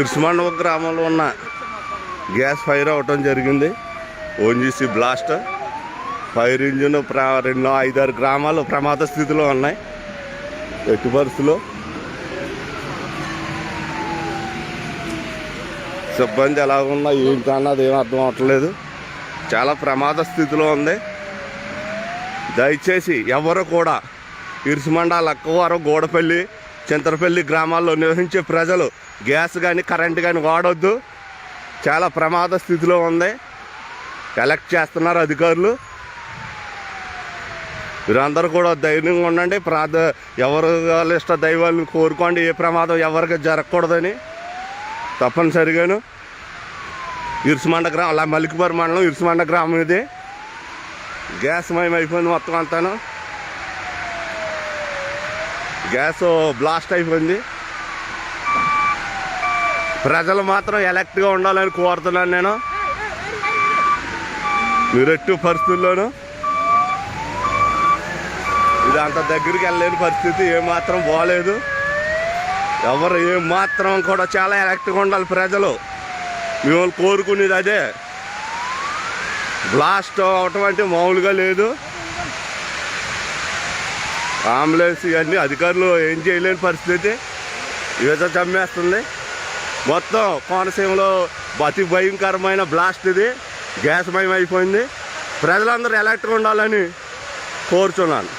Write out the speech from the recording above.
ఇరుసుమండపం గ్రామంలో ఉన్న gas fire అవటం జరిగింది. ఓఎన్జీసీ బ్లాస్ట్ ఫైర్ ఇంజిన్ 2-5-6 గ్రామాలు ప్రమాద స్థితిలో ఉన్నాయి. ఎట్టి పరిస్థితుల్లో సిబ్బంది ఎలాగున్నా ఏంటన్నది ఏం అర్థం అవట్లేదు. చాలా ప్రమాద స్థితిలో ఉంది. దయచేసి ఎవరు కూడా ఇరుసుమండ, లక్కవరం, గూడపల్లి, చింతలపల్లి గ్రామాల్లో నివసించే ప్రజలు గ్యాస్ కానీ కరెంటు కానీ వాడొద్దు. చాలా ప్రమాద స్థితిలో ఉంది. ఎలక్ట్ చేస్తున్నారు అధికారులు. మీరందరూ కూడా ధైర్యంగా ఉండండి. ఎవరు ఇష్ట దైవాలను కోరుకోండి. ఏ ప్రమాదం ఎవరికి జరగకూడదని. తప్పనిసరిగాను ఇరుసుమండ గ్రామం, అలా మల్లికపురం మండలం ఇరుసుమండ గ్రామం ఇది. గ్యాస్ మయం అయిపోయింది మొత్తం అంతాను. గ్యాస్ బ్లాస్ట్ అయిపోయింది. ప్రజలు మాత్రం ఎలక్ట్గా ఉండాలని కోరుతున్నాను నేను. మీరు ఎట్టి పరిస్థితుల్లోనూ ఇది అంత దగ్గరికి వెళ్ళలేని పరిస్థితి. ఏమాత్రం బాగలేదు. ఎవరు ఏమాత్రం కూడా చాలా ఎలక్ట్గా ఉండాలి ప్రజలు. మిమ్మల్ని కోరుకునేది అదే. బ్లాస్ట్ అవటం అంటే మామూలుగా లేదు. అంబులెన్స్ ఇవన్నీ అధికారులు ఏం చేయలేని పరిస్థితి. ఏదో చమ్మేస్తుంది. మొత్తం కోనసీమలో అతి భయంకరమైన బ్లాస్ట్ ఇది. గ్యాస్ మయం అయిపోయింది. ప్రజలందరూ ఎలక్ట్గా ఉండాలని కోరుచున్నాను.